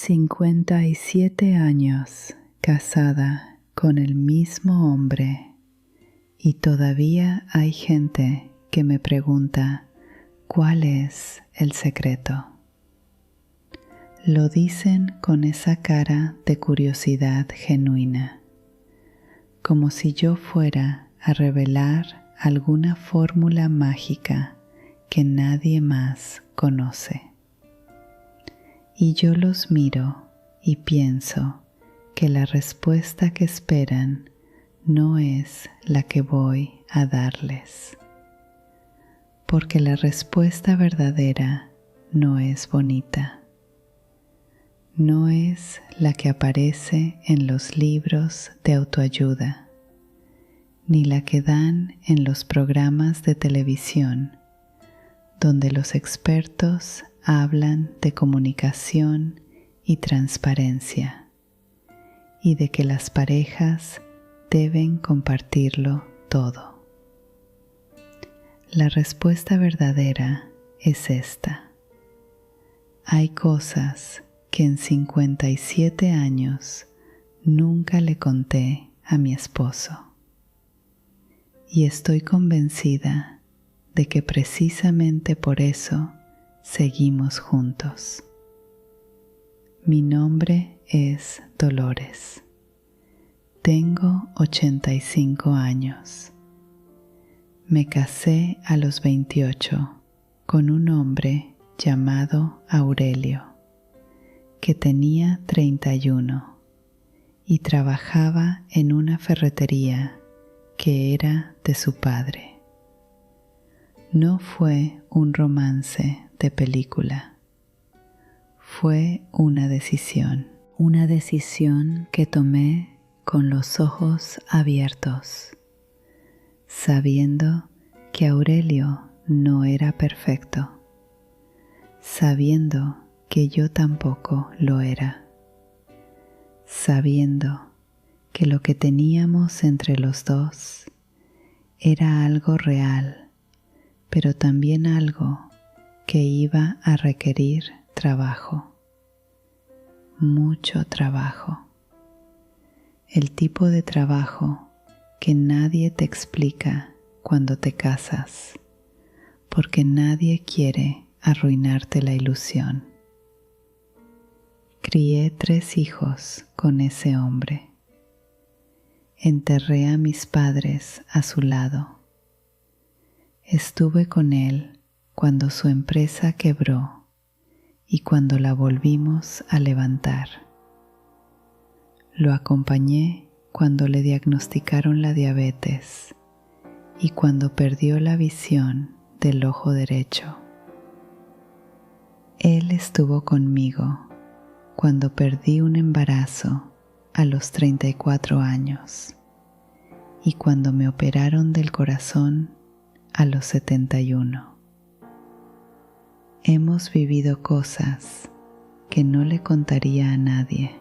57 años casada con el mismo hombre y todavía hay gente que me pregunta ¿cuál es el secreto? Lo dicen con esa cara de curiosidad genuina, como si yo fuera a revelar alguna fórmula mágica que nadie más conoce. Y yo los miro y pienso que la respuesta que esperan no es la que voy a darles. Porque la respuesta verdadera no es bonita. No es la que aparece en los libros de autoayuda, ni la que dan en los programas de televisión, donde los expertos hablan de comunicación y transparencia y de que las parejas deben compartirlo todo. La respuesta verdadera es esta. Hay cosas que en 57 años nunca le conté a mi esposo y estoy convencida de que precisamente por eso seguimos juntos. Mi nombre es Dolores. Tengo 85 años. Me casé a los 28 con un hombre llamado Aurelio, que tenía 31 y trabajaba en una ferretería que era de su padre. No fue un romance de película. Fue una decisión que tomé con los ojos abiertos, sabiendo que Aurelio no era perfecto, sabiendo que yo tampoco lo era, sabiendo que lo que teníamos entre los dos era algo real, pero también algo que iba a requerir trabajo, mucho trabajo. El tipo de trabajo que nadie te explica cuando te casas, porque nadie quiere arruinarte la ilusión. Crié 3 hijos con ese hombre. Enterré a mis padres a su lado. Estuve con él cuando su empresa quebró y cuando la volvimos a levantar. Lo acompañé cuando le diagnosticaron la diabetes y cuando perdió la visión del ojo derecho. Él estuvo conmigo cuando perdí un embarazo a los 34 años y cuando me operaron del corazón a los 71. Hemos vivido cosas que no le contaría a nadie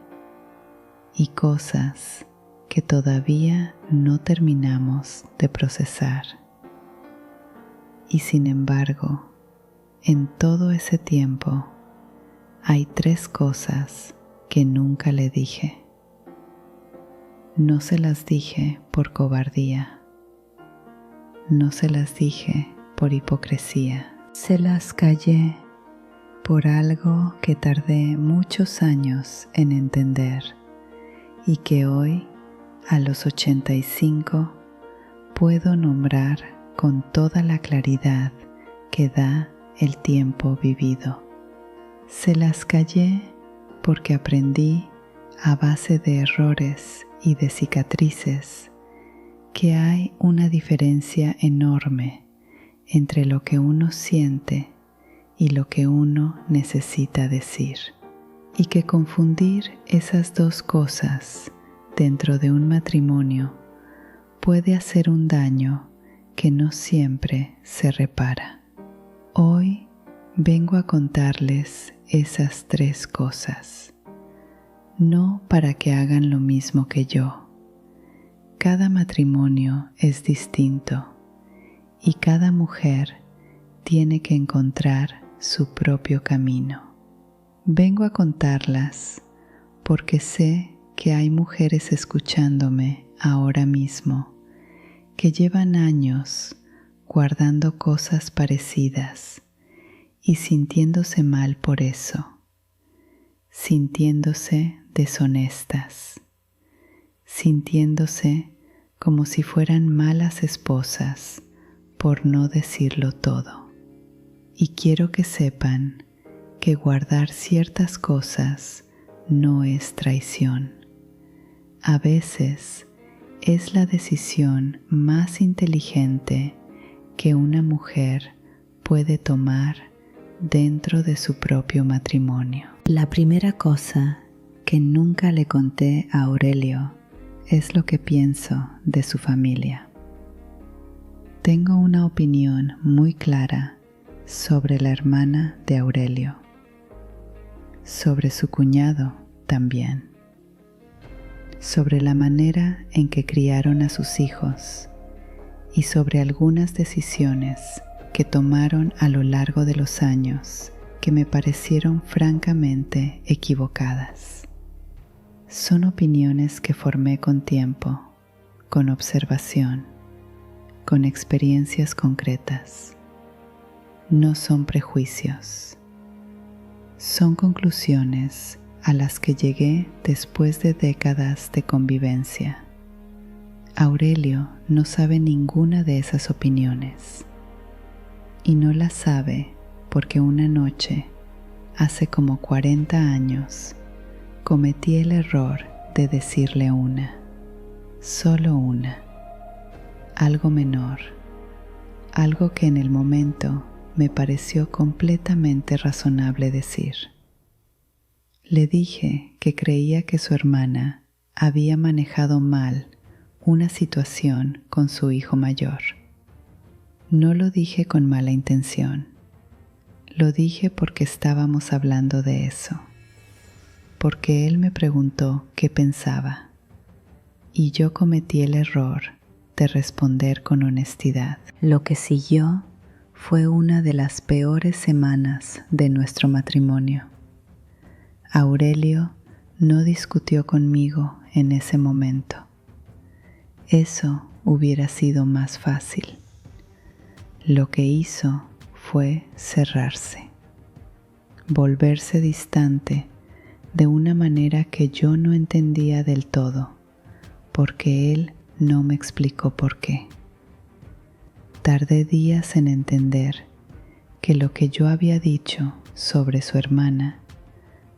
y cosas que todavía no terminamos de procesar. Y sin embargo, en todo ese tiempo hay 3 cosas que nunca le dije. No se las dije por cobardía. No se las dije por hipocresía. Se las callé por algo que tardé muchos años en entender y que hoy, a los 85, puedo nombrar con toda la claridad que da el tiempo vivido. Se las callé porque aprendí a base de errores y de cicatrices que hay una diferencia enorme entre lo que uno siente y lo que uno necesita decir, y que confundir esas 2 cosas dentro de un matrimonio puede hacer un daño que no siempre se repara. Hoy vengo a contarles esas 3 cosas, no para que hagan lo mismo que yo. Cada matrimonio es distinto y cada mujer tiene que encontrar su propio camino. Vengo a contarlas porque sé que hay mujeres escuchándome ahora mismo que llevan años guardando cosas parecidas y sintiéndose mal por eso, sintiéndose deshonestas, sintiéndose como si fueran malas esposas por no decirlo todo. Y quiero que sepan que guardar ciertas cosas no es traición. A veces es la decisión más inteligente que una mujer puede tomar dentro de su propio matrimonio. La primera cosa que nunca le conté a Aurelio es lo que pienso de su familia. Tengo una opinión muy clara sobre la hermana de Aurelio, sobre su cuñado también, sobre la manera en que criaron a sus hijos y sobre algunas decisiones que tomaron a lo largo de los años que me parecieron francamente equivocadas. Son opiniones que formé con tiempo, con observación, con experiencias concretas. No son prejuicios. Son conclusiones a las que llegué después de décadas de convivencia. Aurelio no sabe ninguna de esas opiniones. Y no las sabe porque una noche, hace como 40 años, cometí el error de decirle una, solo una, algo menor, algo que en el momento me pareció completamente razonable decir. Le dije que creía que su hermana había manejado mal una situación con su hijo mayor. No lo dije con mala intención. Lo dije porque estábamos hablando de eso. Porque él me preguntó qué pensaba. Y yo cometí el error de responder con honestidad. Lo que siguió fue una de las peores semanas de nuestro matrimonio. Aurelio no discutió conmigo en ese momento. Eso hubiera sido más fácil. Lo que hizo fue cerrarse, volverse distante de una manera que yo no entendía del todo, porque él no me explicó por qué. Tardé días en entender que lo que yo había dicho sobre su hermana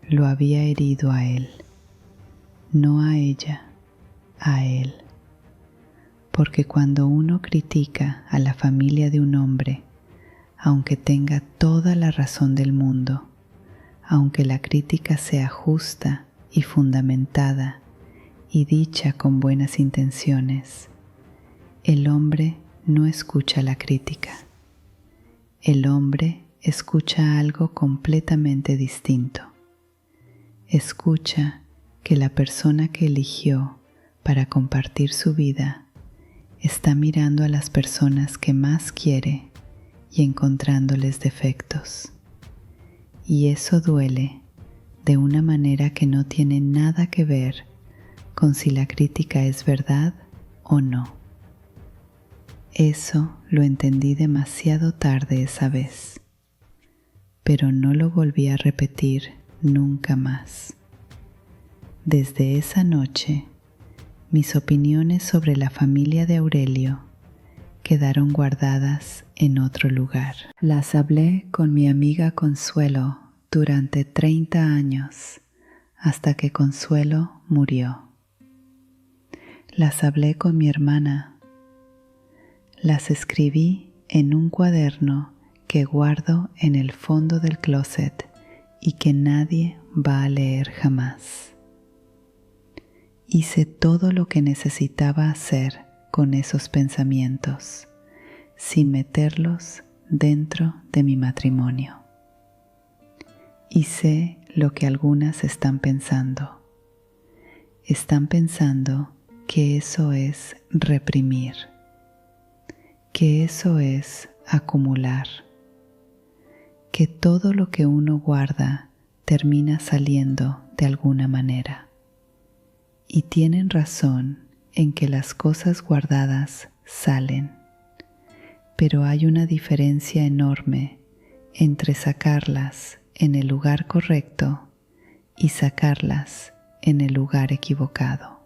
lo había herido a él, no a ella, a él. Porque cuando uno critica a la familia de un hombre, aunque tenga toda la razón del mundo, aunque la crítica sea justa y fundamentada y dicha con buenas intenciones, el hombre no escucha la crítica. El hombre escucha algo completamente distinto. Escucha que la persona que eligió para compartir su vida está mirando a las personas que más quiere y encontrándoles defectos. Y eso duele de una manera que no tiene nada que ver con si la crítica es verdad o no. Eso lo entendí demasiado tarde esa vez, pero no lo volví a repetir nunca más. Desde esa noche, mis opiniones sobre la familia de Aurelio quedaron guardadas en otro lugar. Las hablé con mi amiga Consuelo durante 30 años, hasta que Consuelo murió. Las hablé con mi hermana. Las escribí en un cuaderno que guardo en el fondo del closet y que nadie va a leer jamás. Hice todo lo que necesitaba hacer con esos pensamientos, sin meterlos dentro de mi matrimonio. Y sé lo que algunas están pensando. Están pensando que eso es reprimir, que eso es acumular, que todo lo que uno guarda termina saliendo de alguna manera. Y tienen razón en que las cosas guardadas salen, pero hay una diferencia enorme entre sacarlas en el lugar correcto y sacarlas en el lugar equivocado.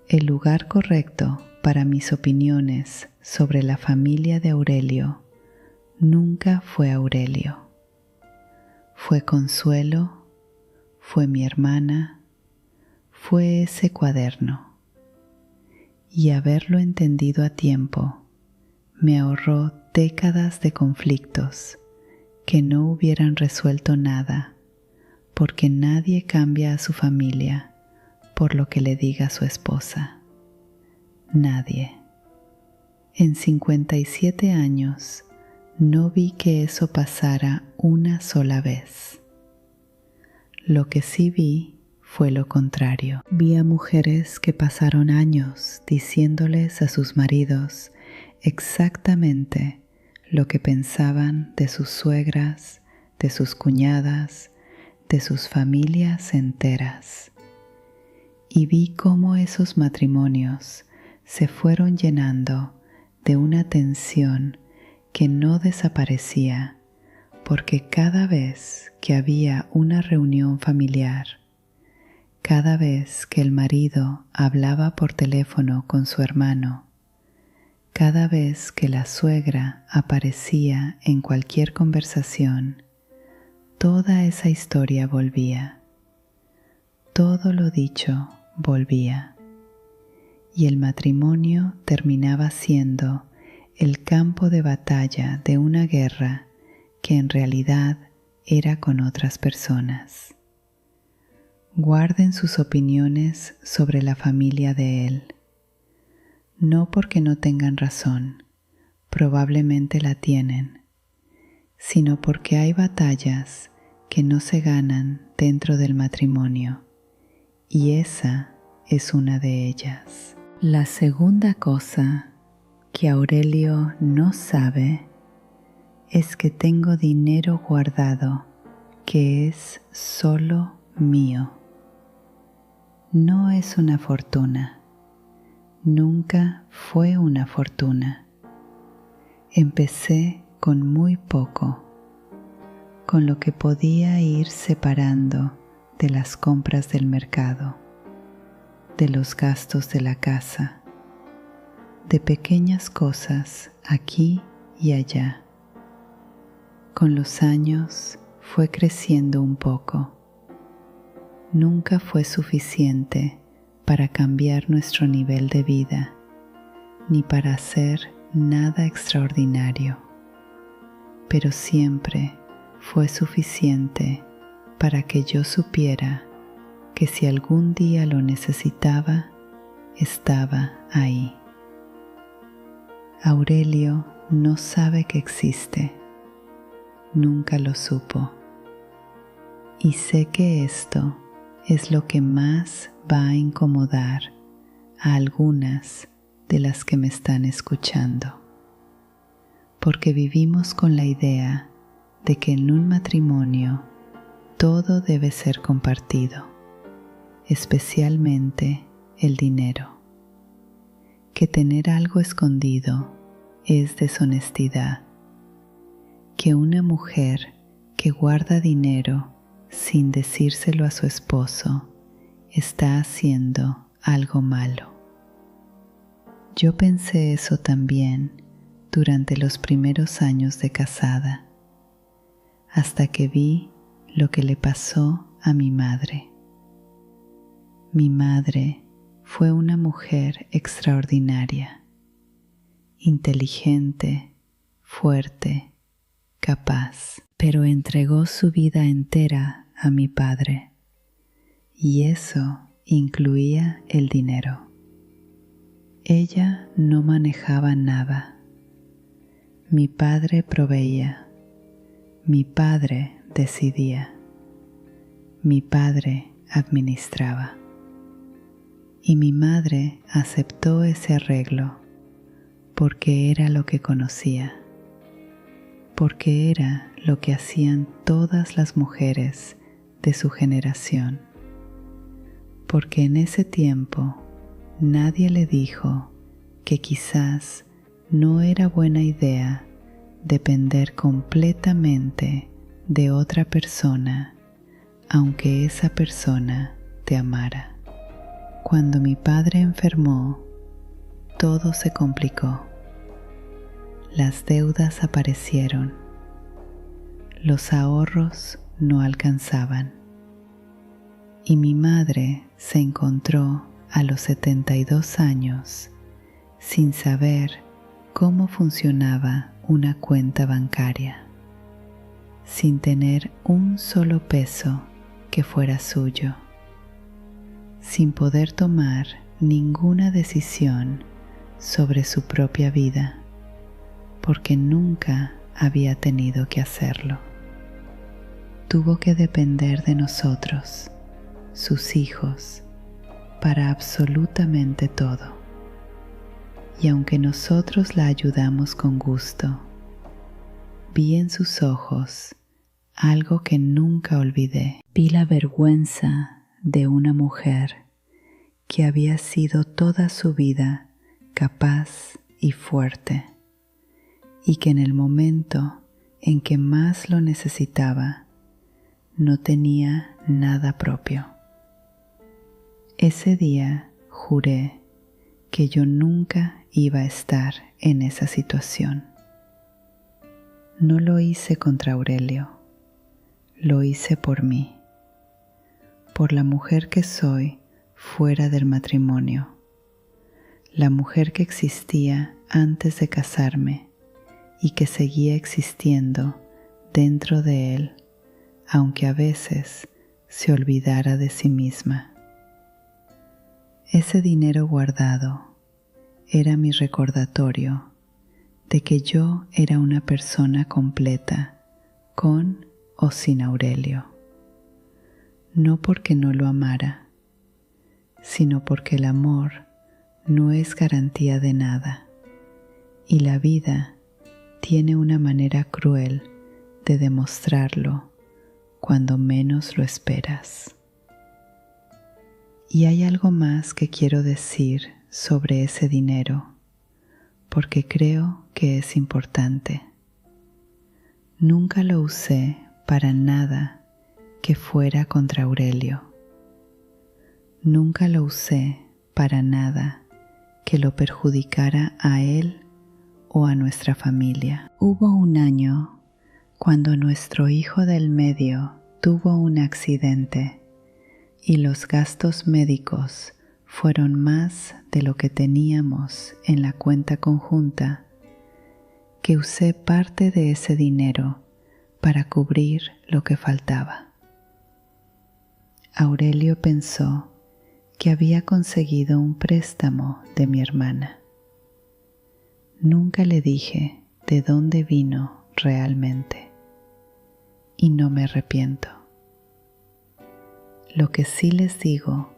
El lugar correcto para mis opiniones sobre la familia de Aurelio nunca fue Aurelio. Fue Consuelo, fue mi hermana, fue ese cuaderno. Y haberlo entendido a tiempo me ahorró décadas de conflictos que no hubieran resuelto nada, porque nadie cambia a su familia por lo que le diga su esposa. Nadie. En 57 años no vi que eso pasara una sola vez. Lo que sí vi fue lo contrario. Vi a mujeres que pasaron años diciéndoles a sus maridos exactamente lo que pensaban de sus suegras, de sus cuñadas, de sus familias enteras. Y vi cómo esos matrimonios se fueron llenando de una tensión que no desaparecía, porque cada vez que había una reunión familiar, cada vez que el marido hablaba por teléfono con su hermano, cada vez que la suegra aparecía en cualquier conversación, toda esa historia volvía. Todo lo dicho volvía. Y el matrimonio terminaba siendo el campo de batalla de una guerra que en realidad era con otras personas. Guarden sus opiniones sobre la familia de él. No porque no tengan razón, probablemente la tienen, sino porque hay batallas que no se ganan dentro del matrimonio, y esa es una de ellas. La segunda cosa que Aurelio no sabe es que tengo dinero guardado que es solo mío. No es una fortuna. Nunca fue una fortuna. Empecé con muy poco, con lo que podía ir separando de las compras del mercado, de los gastos de la casa, de pequeñas cosas aquí y allá. Con los años fue creciendo un poco. Nunca fue suficiente para cambiar nuestro nivel de vida, ni para hacer nada extraordinario, pero siempre fue suficiente para que yo supiera que si algún día lo necesitaba, estaba ahí. Aurelio no sabe que existe, nunca lo supo, y sé que esto es lo que más va a incomodar a algunas de las que me están escuchando, porque vivimos con la idea de que en un matrimonio todo debe ser compartido, especialmente el dinero, que tener algo escondido es deshonestidad, que una mujer que guarda dinero sin decírselo a su esposo está haciendo algo malo. Yo pensé eso también durante los primeros años de casada, hasta que vi lo que le pasó a mi madre. Mi madre fue una mujer extraordinaria, inteligente, fuerte, capaz, pero entregó su vida entera a mi padre, y eso incluía el dinero. Ella no manejaba nada. Mi padre proveía, mi padre decidía, mi padre administraba. Y mi madre aceptó ese arreglo porque era lo que conocía. porque era lo que hacían todas las mujeres de su generación, porque en ese tiempo nadie le dijo que quizás no era buena idea depender completamente de otra persona, aunque esa persona te amara. Cuando mi padre enfermó, todo se complicó. Las deudas aparecieron. Los ahorros no alcanzaban. Y mi madre se encontró a los 72 años sin saber cómo funcionaba una cuenta bancaria, sin tener un solo peso que fuera suyo, sin poder tomar ninguna decisión sobre su propia vida, porque nunca había tenido que hacerlo. Tuvo que depender de nosotros, sus hijos, para absolutamente todo. Y aunque nosotros la ayudamos con gusto, vi en sus ojos algo que nunca olvidé. Vi la vergüenza de una mujer que había sido toda su vida capaz y fuerte, y que en el momento en que más lo necesitaba, no tenía nada propio. Ese día juré que yo nunca iba a estar en esa situación. No lo hice contra Aurelio, lo hice por mí, por la mujer que soy fuera del matrimonio, la mujer que existía antes de casarme y que seguía existiendo dentro de él, aunque a veces se olvidara de sí misma. Ese dinero guardado era mi recordatorio de que yo era una persona completa, con o sin Aurelio. No porque no lo amara, sino porque el amor no es garantía de nada, y la vida tiene una manera cruel de demostrarlo cuando menos lo esperas. Y hay algo más que quiero decir sobre ese dinero, porque creo que es importante. Nunca lo usé para nada que fuera contra Aurelio. Nunca lo usé para nada que lo perjudicara a él o a nuestra familia. Hubo un año cuando nuestro hijo del medio tuvo un accidente y los gastos médicos fueron más de lo que teníamos en la cuenta conjunta, que usé parte de ese dinero para cubrir lo que faltaba. Aurelio pensó que había conseguido un préstamo de mi hermana. Nunca le dije de dónde vino realmente, y no me arrepiento. Lo que sí les digo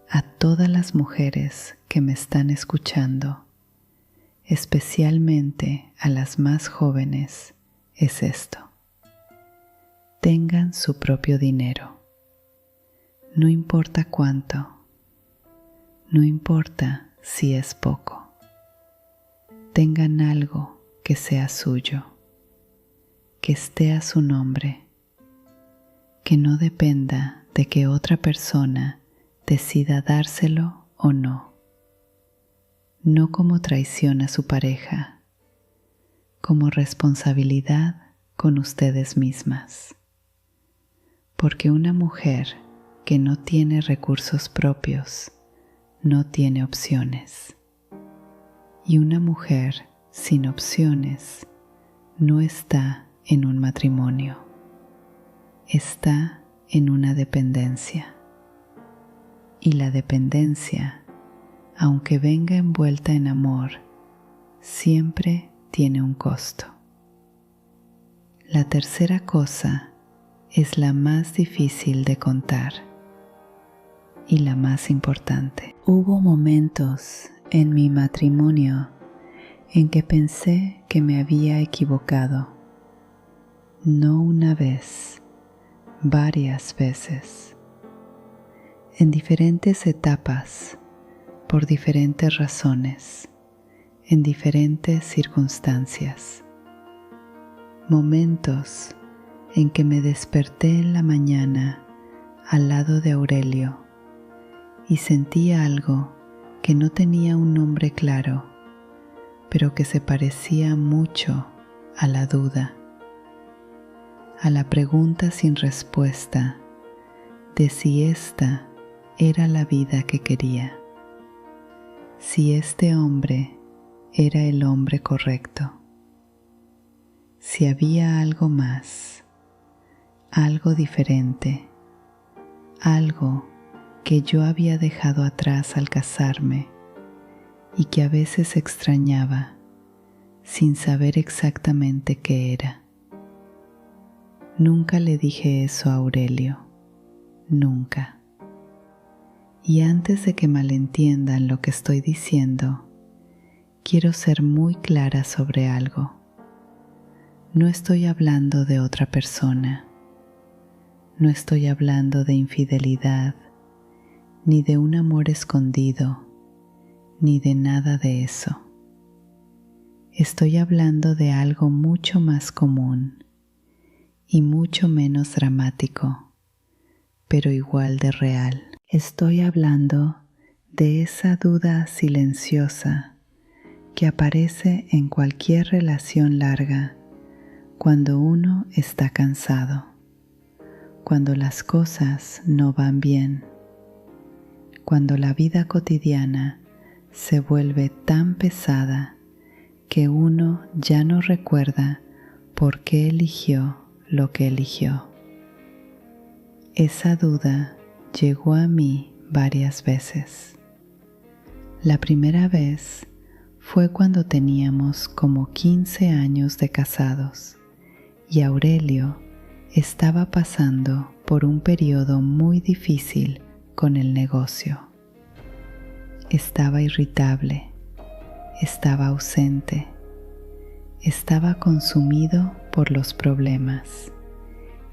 a todas las mujeres que me están escuchando, especialmente a las más jóvenes, es esto: tengan su propio dinero. No importa cuánto, no importa si es poco. Tengan algo que sea suyo, que esté a su nombre, que no dependa de que otra persona decida dárselo o no. No como traición a su pareja, como responsabilidad con ustedes mismas. Porque una mujer que no tiene recursos propios no tiene opciones. Y una mujer sin opciones no está en un matrimonio, está en una dependencia. Y la dependencia, aunque venga envuelta en amor, siempre tiene un costo. La tercera cosa es la más difícil de contar y la más importante. Hubo momentos en mi matrimonio en que pensé que me había equivocado, no una vez, varias veces, en diferentes etapas, por diferentes razones, en diferentes circunstancias. Momentos en que me desperté en la mañana al lado de Aurelio y sentí algo que no tenía un nombre claro, pero que se parecía mucho a la duda, a la pregunta sin respuesta de si esta era la vida que quería, si este hombre era el hombre correcto, si había algo más, algo diferente, algo que yo había dejado atrás al casarme y que a veces extrañaba sin saber exactamente qué era. Nunca le dije eso a Aurelio, nunca. Y antes de que malentiendan lo que estoy diciendo, quiero ser muy clara sobre algo. No estoy hablando de otra persona, no estoy hablando de infidelidad, ni de un amor escondido, ni de nada de eso. Estoy hablando de algo mucho más común y mucho menos dramático, pero igual de real. Estoy hablando de esa duda silenciosa que aparece en cualquier relación larga cuando uno está cansado, cuando las cosas no van bien, cuando la vida cotidiana se vuelve tan pesada que uno ya no recuerda por qué eligió lo que eligió. Esa duda llegó a mí varias veces. La primera vez fue cuando teníamos como 15 años de casados y Aurelio estaba pasando por un periodo muy difícil con el negocio. Estaba irritable, estaba ausente, estaba consumido por los problemas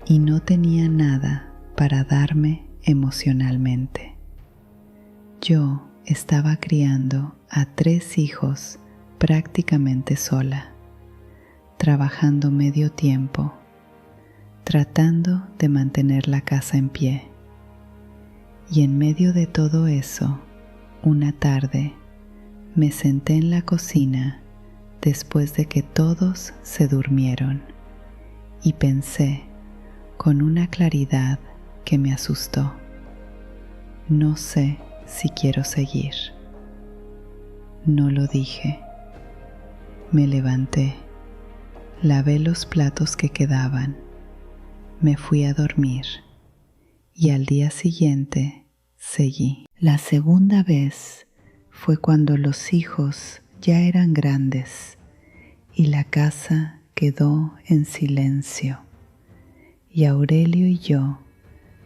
y no tenía nada para darme emocionalmente. Yo estaba criando a 3 hijos prácticamente sola, trabajando medio tiempo, tratando de mantener la casa en pie. Y en medio de todo eso, una tarde, me senté en la cocina después de que todos se durmieron y pensé con una claridad que me asustó. No sé si quiero seguir. No lo dije. Me levanté, lavé los platos que quedaban, me fui a dormir y al día siguiente seguí. La segunda vez fue cuando los hijos ya eran grandes y la casa quedó en silencio y Aurelio y yo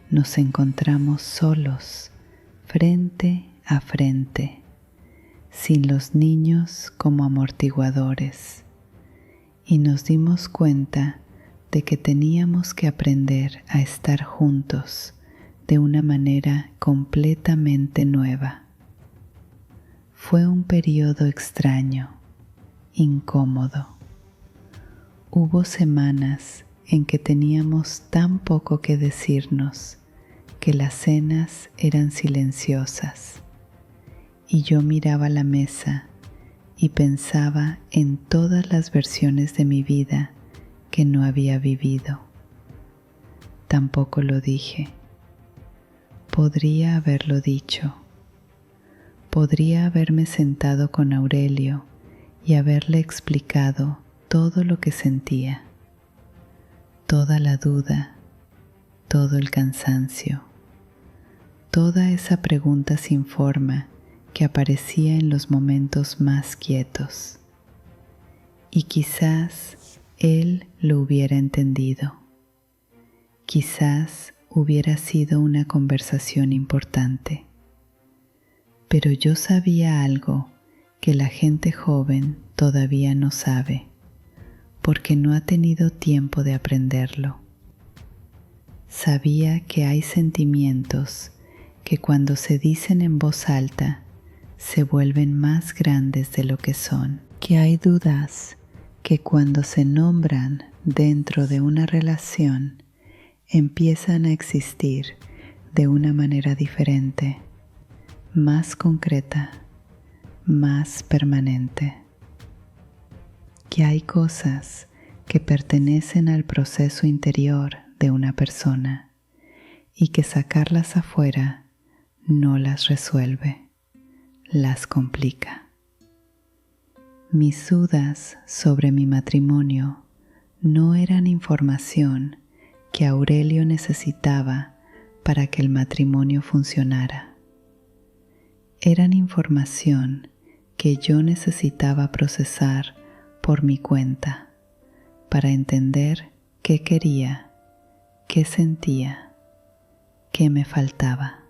nos encontramos solos frente a frente, sin los niños como amortiguadores, y nos dimos cuenta de que teníamos que aprender a estar juntos de una manera completamente nueva. Fue un periodo extraño, incómodo. Hubo semanas en que teníamos tan poco que decirnos que las cenas eran silenciosas y yo miraba la mesa y pensaba en todas las versiones de mi vida que no había vivido. Tampoco lo dije. Podría haberlo dicho. Podría haberme sentado con Aurelio y haberle explicado todo lo que sentía, toda la duda, todo el cansancio, toda esa pregunta sin forma que aparecía en los momentos más quietos. Y quizás él lo hubiera entendido. Quizás hubiera sido una conversación importante. Pero yo sabía algo que la gente joven todavía no sabe, porque no ha tenido tiempo de aprenderlo. Sabía que hay sentimientos que cuando se dicen en voz alta se vuelven más grandes de lo que son, que hay dudas que cuando se nombran dentro de una relación empiezan a existir de una manera diferente, más concreta, más permanente. Que hay cosas que pertenecen al proceso interior de una persona y que sacarlas afuera no las resuelve, las complica. Mis dudas sobre mi matrimonio no eran información que Aurelio necesitaba para que el matrimonio funcionara. Eran información que yo necesitaba procesar por mi cuenta para entender qué quería, qué sentía, qué me faltaba.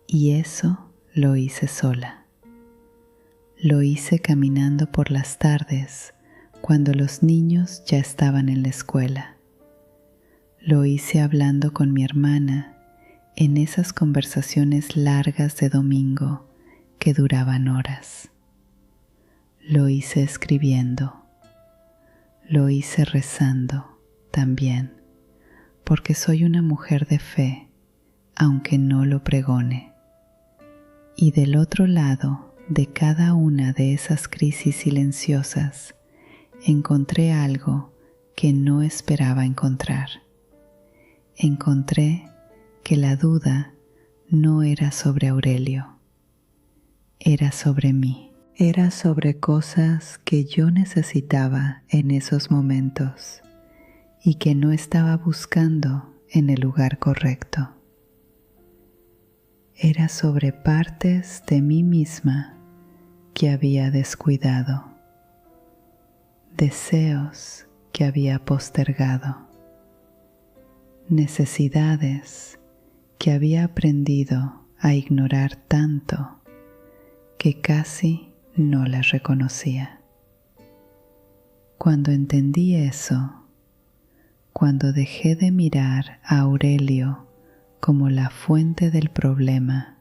Y eso lo hice sola. Lo hice caminando por las tardes cuando los niños ya estaban en la escuela. Lo hice hablando con mi hermana en esas conversaciones largas de domingo que duraban horas. Lo hice escribiendo. Lo hice rezando también, porque soy una mujer de fe, aunque no lo pregone. Y del otro lado de cada una de esas crisis silenciosas, encontré algo que no esperaba encontrar. Encontré que la duda no era sobre Aurelio, era sobre mí. Era sobre cosas que yo necesitaba en esos momentos y que no estaba buscando en el lugar correcto. Era sobre partes de mí misma que había descuidado, deseos que había postergado, necesidades que había aprendido a ignorar tanto que casi no las reconocía. Cuando entendí eso, cuando dejé de mirar a Aurelio como la fuente del problema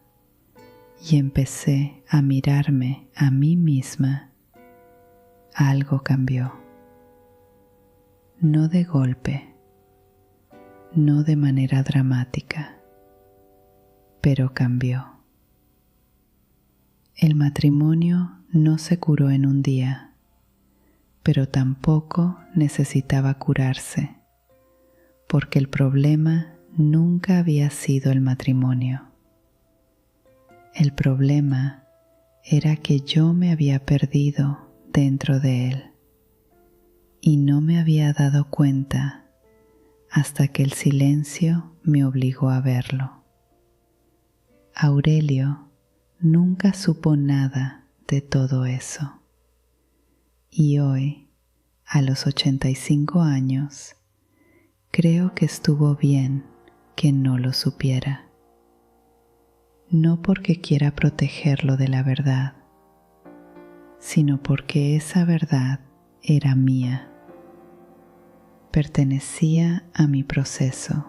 y empecé a mirarme a mí misma, algo cambió. No de golpe, no de manera dramática, pero cambió. El matrimonio no se curó en un día, pero tampoco necesitaba curarse, porque el problema nunca había sido el matrimonio. El problema era que yo me había perdido dentro de él y no me había dado cuenta hasta que el silencio me obligó a verlo. Aurelio nunca supo nada de todo eso. Y hoy, a los 85 años, creo que estuvo bien que no lo supiera. No porque quiera protegerlo de la verdad, sino porque esa verdad era mía. Pertenecía a mi proceso,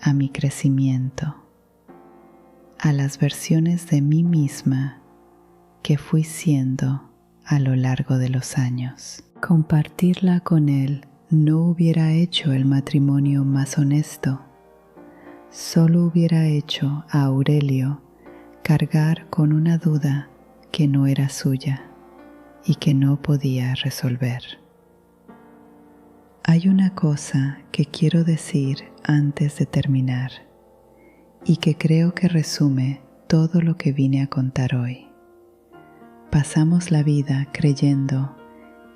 a mi crecimiento, a las versiones de mí misma que fui siendo a lo largo de los años. Compartirla con él no hubiera hecho el matrimonio más honesto, solo hubiera hecho a Aurelio cargar con una duda que no era suya y que no podía resolver. Hay una cosa que quiero decir antes de terminar y que creo que resume todo lo que vine a contar hoy. Pasamos la vida creyendo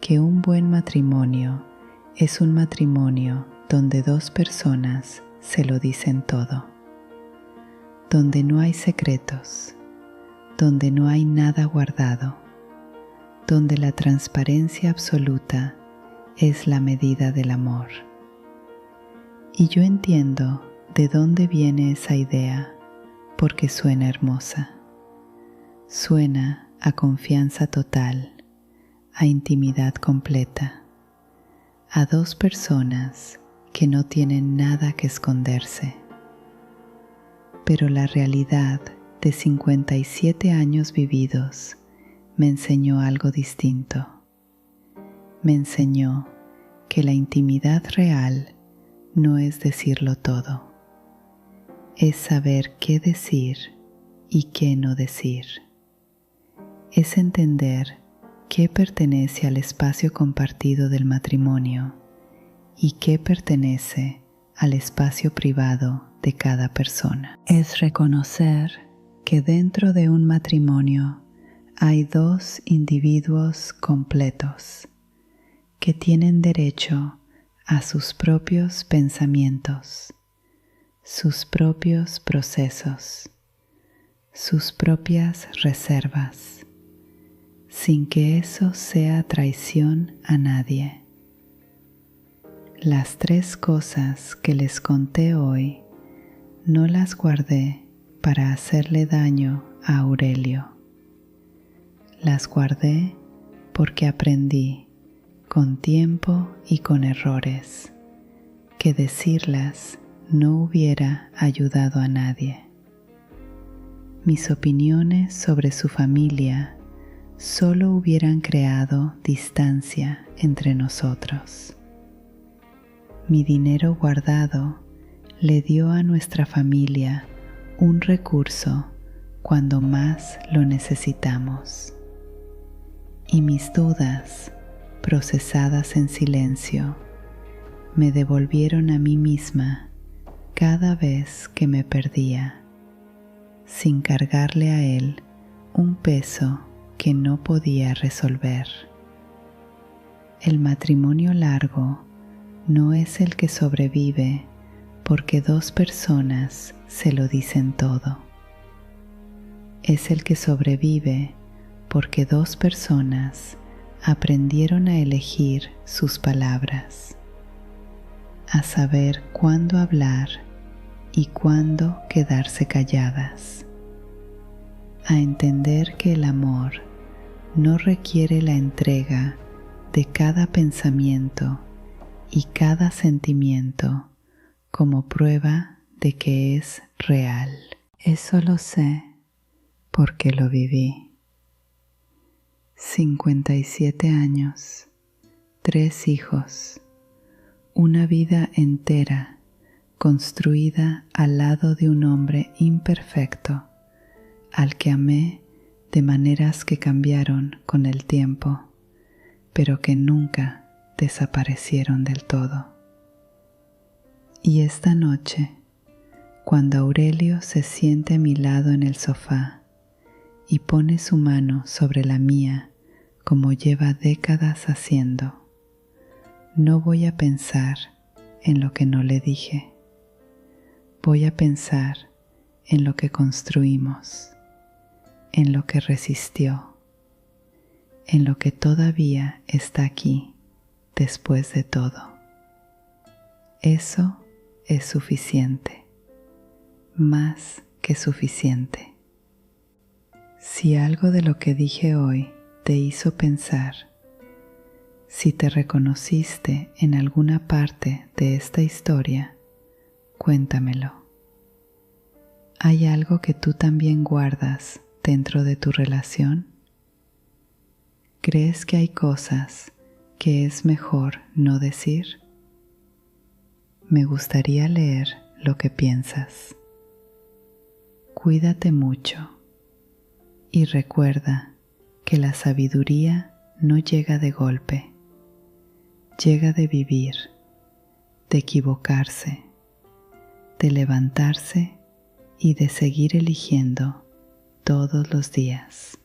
que un buen matrimonio es un matrimonio donde dos personas se lo dicen todo, donde no hay secretos, donde no hay nada guardado, donde la transparencia absoluta es la medida del amor. Y yo entiendo de dónde viene esa idea porque suena hermosa. Suena a confianza total, a intimidad completa, a dos personas que no tienen nada que esconderse. Pero la realidad de 57 años vividos me enseñó algo distinto. Me enseñó que la intimidad real no es decirlo todo, es saber qué decir y qué no decir. Es entender qué pertenece al espacio compartido del matrimonio y qué pertenece al espacio privado de cada persona. Es reconocer que dentro de un matrimonio hay dos individuos completos que tienen derecho a sus propios pensamientos, sus propios procesos, sus propias reservas, sin que eso sea traición a nadie. Las 3 cosas que les conté hoy no las guardé para hacerle daño a Aurelio. Las guardé porque aprendí, con tiempo y con errores, que decirlas no hubiera ayudado a nadie. Mis opiniones sobre su familia solo hubieran creado distancia entre nosotros. Mi dinero guardado le dio a nuestra familia un recurso cuando más lo necesitamos. Y mis dudas, procesadas en silencio, me devolvieron a mí misma cada vez que me perdía, sin cargarle a él un peso que no podía resolver. El matrimonio largo no es el que sobrevive porque 2 personas se lo dicen todo. Es el que sobrevive porque 2 personas aprendieron a elegir sus palabras, a saber cuándo hablar y cuándo quedarse calladas, a entender que el amor no requiere la entrega de cada pensamiento y cada sentimiento como prueba de que es real. Eso lo sé porque lo viví. 57 años, 3 hijos, una vida entera construida al lado de un hombre imperfecto, al que amé de maneras que cambiaron con el tiempo, pero que nunca desaparecieron del todo. Y esta noche, cuando Aurelio se siente a mi lado en el sofá y pone su mano sobre la mía como lleva décadas haciendo, no voy a pensar en lo que no le dije. Voy a pensar en lo que construimos, en lo que resistió, en lo que todavía está aquí después de todo. Eso es suficiente, más que suficiente. Si algo de lo que dije hoy te hizo pensar, si te reconociste en alguna parte de esta historia, cuéntamelo. ¿Hay algo que tú también guardas dentro de tu relación? ¿Crees que hay cosas que es mejor no decir? Me gustaría leer lo que piensas. Cuídate mucho y recuerda que la sabiduría no llega de golpe, llega de vivir, de equivocarse, de levantarse y de seguir eligiendo todos los días.